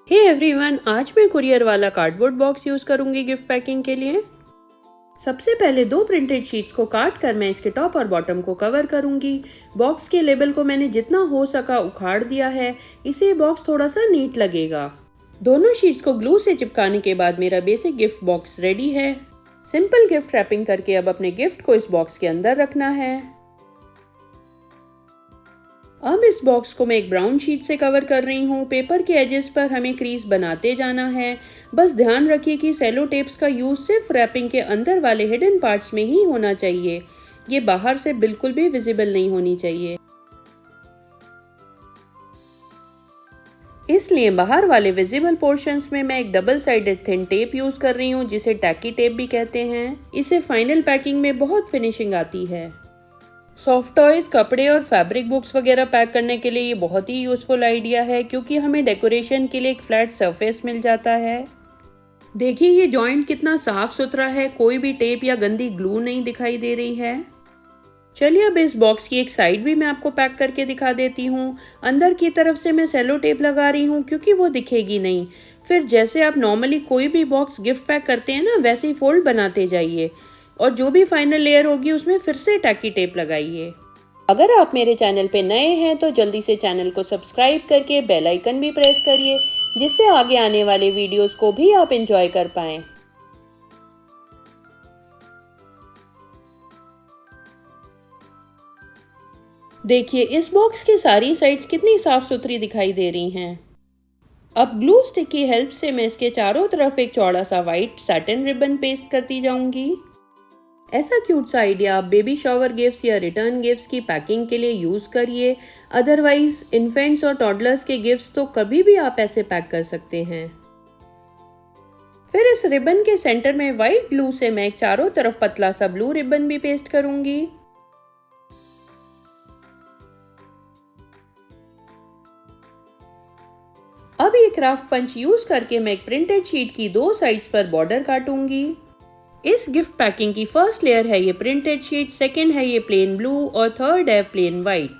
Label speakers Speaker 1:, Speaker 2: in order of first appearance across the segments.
Speaker 1: Hey everyone, आज मैं courier वाला कार्डबोर्ड बॉक्स यूज़ करूंगी गिफ्ट पैकिंग के लिए। सबसे पहले दो प्रिंटेड शीट्स को काट कर मैं इसके टॉप और बॉटम को कवर करूंगी। बॉक्स के लेबल को मैंने जितना हो सका उखाड़ दिया है, इससे बॉक्स थोड़ा सा नीट लगेगा। दोनों शीट्स को ग्लू से चिपकाने के बाद मेरा बेसिक गिफ्ट बॉक्स रेडी है। सिंपल गिफ्ट रैपिंग करके अब अपने गिफ्ट को इस बॉक्स के अंदर रखना है। अब इस बॉक्स को मैं एक ब्राउन शीट से कवर कर रही हूँ। पेपर के एजेस पर हमें क्रीज बनाते जाना है। बस ध्यान रखिए कि सेलो टेप्स का यूज सिर्फ रैपिंग के अंदर वाले हिडन पार्ट्स में ही होना चाहिए। ये बाहर से बिल्कुल भी विजिबल नहीं होनी चाहिए, इसलिए बाहर वाले विजिबल पोर्शंस में मैं एक double sided thin tape use कर रही हूँ, जिसे टैकी टेप भी कहते हैं। इससे फाइनल पैकिंग में बहुत फिनिशिंग आती है। सॉफ्ट टॉयज, कपड़े और फैब्रिक बुक्स वगैरह पैक करने के लिए ये बहुत ही यूज़फुल आइडिया है, क्योंकि हमें डेकोरेशन के लिए एक फ्लैट सरफेस मिल जाता है। देखिए ये जॉइंट कितना साफ सुथरा है, कोई भी टेप या गंदी ग्लू नहीं दिखाई दे रही है। चलिए अब इस बॉक्स की एक साइड भी मैं आपको पैक करके दिखा देती हूँ। अंदर की तरफ से मैं सेलो टेप लगा रही हूँ, क्योंकि वो दिखेगी नहीं। फिर जैसे आप नॉर्मली कोई भी बॉक्स गिफ्ट पैक करते हैं ना, वैसे ही फोल्ड बनाते जाइए और जो भी फाइनल लेयर होगी उसमें फिर से टैकी टेप लगाइए। अगर आप मेरे चैनल पे नए हैं तो जल्दी से चैनल को सब्सक्राइब करके बेल आइकन भी प्रेस करिए, जिससे आगे आने वाले वीडियोस को भी आप एंजॉय कर पाएं। देखिए इस बॉक्स की सारी साइड्स कितनी साफ सुथरी दिखाई दे रही हैं। अब ग्लू स्टिक की हेल्प से मैं इसके चारों तरफ एक चौड़ा सा व्हाइट सैटिन रिबन पेस्ट करती जाऊंगी। ऐसा क्यूट सा आइडिया आप बेबी शॉवर गिफ्ट्स या रिटर्न गिफ्ट्स की पैकिंग के लिए यूज करिए। अदरवाइज इन्फेंट्स और टॉडलर्स के गिफ्ट्स तो कभी भी आप ऐसे पैक कर सकते हैं। फिर इस रिबन के सेंटर में व्हाइट ग्लू से मैं एक चारों तरफ पतला सा ब्लू रिबन भी पेस्ट करूंगी। अब ये क्राफ्ट पंच यूज करके मैं एक प्रिंटेड शीट की दो साइड्स पर बॉर्डर काटूंगी। इस गिफ्ट पैकिंग की फर्स्ट लेयर है ये प्रिंटेड शीट, सेकंड है ये प्लेन ब्लू और थर्ड है प्लेन व्हाइट।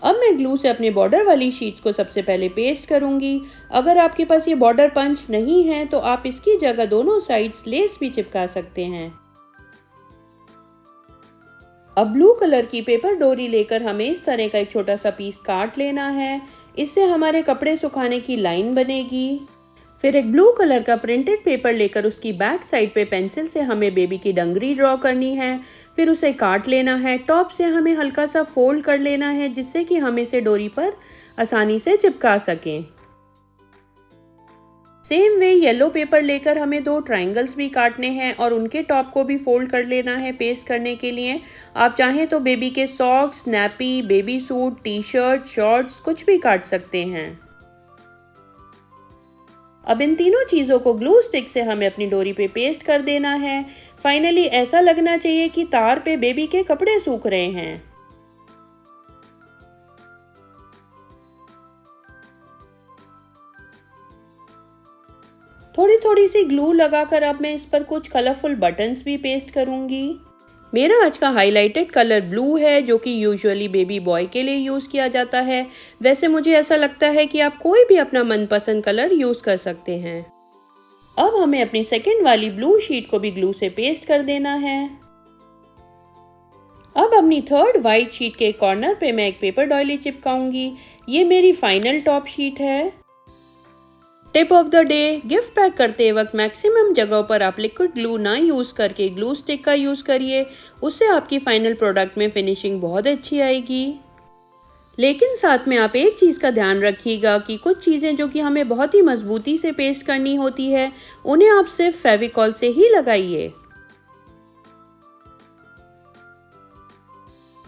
Speaker 1: अब मैं ग्लू से अपने बॉर्डर वाली शीट्स को सबसे पहले पेस्ट करूंगी। अगर आपके पास ये बॉर्डर पंच नहीं है तो आप इसकी जगह दोनों साइड्स लेस भी चिपका सकते हैं। अब ब्लू कलर की पेपर डोरी लेकर हमें इस तरह का एक छोटा सा पीस काट लेना है। इससे हमारे कपड़े सुखाने की लाइन बनेगी। फिर एक ब्लू कलर का प्रिंटेड पेपर लेकर उसकी बैक साइड पे पेंसिल से हमें बेबी की डंगरी ड्रॉ करनी है। फिर उसे काट लेना है। टॉप से हमें हल्का सा फोल्ड कर लेना है, जिससे कि हम इसे डोरी पर आसानी से चिपका सकें। सेम वे येलो पेपर लेकर हमें दो ट्रायंगल्स भी काटने हैं और उनके टॉप को भी फोल्ड कर लेना है पेस्ट करने के लिए। आप चाहें तो बेबी के socks, nappy, baby suit, T shirt, shorts कुछ भी काट सकते हैं। अब इन तीनों चीज़ों को ग्लू स्टिक से हमें अपनी डोरी पे पेस्ट कर देना है। फाइनली ऐसा लगना चाहिए कि तार पे बेबी के कपड़े सूख रहे हैं। थोड़ी थोड़ी सी ग्लू लगाकर अब मैं इस पर कुछ कलरफुल बटन्स भी पेस्ट करूंगी। मेरा आज का हाइलाइटेड कलर ब्लू है, जो कि यूजुअली बेबी बॉय के लिए यूज़ किया जाता है। वैसे मुझे ऐसा लगता है कि आप कोई भी अपना मनपसंद कलर यूज़ कर सकते हैं। अब हमें अपनी सेकंड वाली ब्लू शीट को भी ग्लू से पेस्ट कर देना है। अब अपनी थर्ड वाइट शीट के कॉर्नर पे मैं एक पेपर डॉयली चिपकाऊंगी। ये मेरी फाइनल टॉप शीट है। Tip of the day, gift pack करते वक्त मैक्सिमम जगहों पर आप लिक्विड ग्लू ना यूज़ करके ग्लू स्टिक का यूज़ करिए। उससे आपकी फाइनल प्रोडक्ट में फिनिशिंग बहुत अच्छी आएगी। लेकिन साथ में आप एक चीज़ का ध्यान रखिएगा कि कुछ चीज़ें जो कि हमें बहुत ही मजबूती से पेस्ट करनी होती है, उन्हें आप सिर्फ फेविकॉल से ही लगाइए।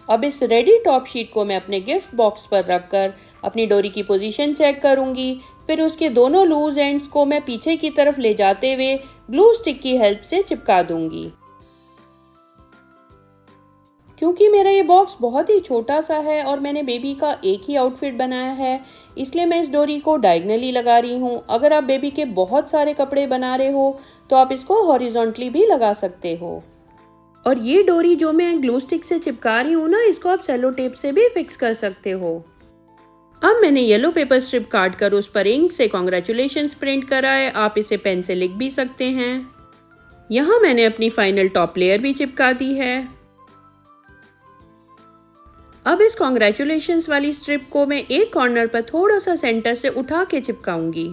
Speaker 1: अब इस रेडी टॉप शीट को मैं अपने गिफ्ट बॉक्स पर रखकर अपनी डोरी की पोजीशन चेक करूंगी। फिर उसके दोनों लूज एंड्स को मैं पीछे की तरफ ले जाते हुए ग्लू स्टिक की हेल्प से चिपका दूंगी। क्योंकि मेरा ये बॉक्स बहुत ही छोटा सा है और मैंने बेबी का एक ही आउटफिट बनाया है, इसलिए मैं इस डोरी को डायगनली लगा रही हूँ। अगर आप बेबी के बहुत सारे कपड़े बना रहे हो तो आप इसको हॉरिजॉन्टली भी लगा सकते हो। और ये डोरी जो मैं ग्लू स्टिक से चिपका रही हूँ ना, इसको आप सेलो टेप से भी फिक्स कर सकते हो। अब मैंने येलो पेपर स्ट्रिप काट कर उस पर इंक से कॉन्ग्रेचुलेशंस प्रिंट करा है। आप इसे पेन से लिख भी सकते हैं। यहाँ मैंने अपनी फाइनल टॉप लेयर भी चिपका दी है। अब इस कॉन्ग्रेचुलेशंस वाली स्ट्रिप को मैं एक कॉर्नर पर थोड़ा सा सेंटर से उठा के चिपकाऊंगी।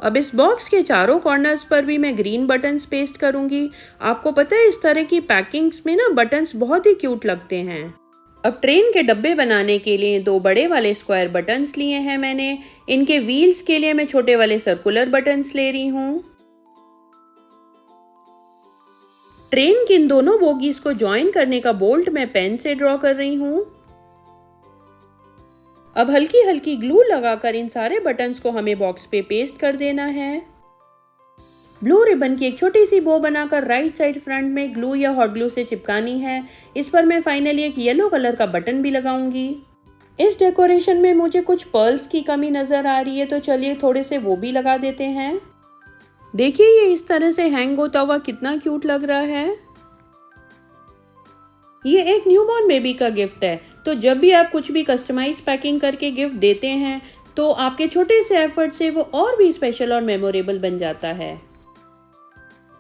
Speaker 1: अब इस बॉक्स के चारों कॉर्नर्स पर भी मैं ग्रीन बटन्स पेस्ट करूंगी। आपको पता है इस तरह की पैकिंग्स में ना बटन्स बहुत ही क्यूट लगते हैं। अब ट्रेन के डब्बे बनाने के लिए 2 बड़े वाले स्क्वायर बटन्स लिए हैं मैंने। इनके व्हील्स के लिए मैं छोटे वाले सर्कुलर बटन्स ले रही हूँ। ट्रेन की इन दोनों बोगीज को ज्वाइन करने का बोल्ट मैं पेन से ड्रॉ कर रही हूँ। अब हल्की हल्की ग्लू लगाकर इन सारे बटन्स को हमें बॉक्स पे पेस्ट कर देना है। ब्लू रिबन की एक छोटी सी बो बनाकर राइट साइड फ्रंट में ग्लू या हॉट ग्लू से चिपकानी है। इस पर मैं फाइनली एक येलो कलर का बटन भी लगाऊंगी। इस डेकोरेशन में मुझे कुछ पर्ल्स की कमी नजर आ रही है, तो चलिए थोड़े से वो भी लगा देते हैं। देखिए ये इस तरह से हैंग होता हुआ कितना क्यूट लग रहा है। ये एक न्यूबॉर्न बेबी का गिफ्ट है, तो जब भी आप कुछ भी कस्टमाइज पैकिंग करके गिफ्ट देते हैं तो आपके छोटे से एफर्ट से वो और भी स्पेशल और मेमोरेबल बन जाता है।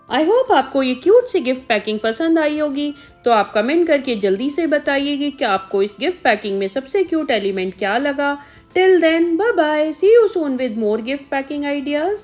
Speaker 1: आई होप आपको ये क्यूट सी गिफ्ट पैकिंग पसंद आई होगी। तो आप कमेंट करके जल्दी से बताइए कि आपको इस गिफ्ट पैकिंग में सबसे क्यूट एलिमेंट क्या लगा। Till then bye bye, see you soon with more gift packing ideas.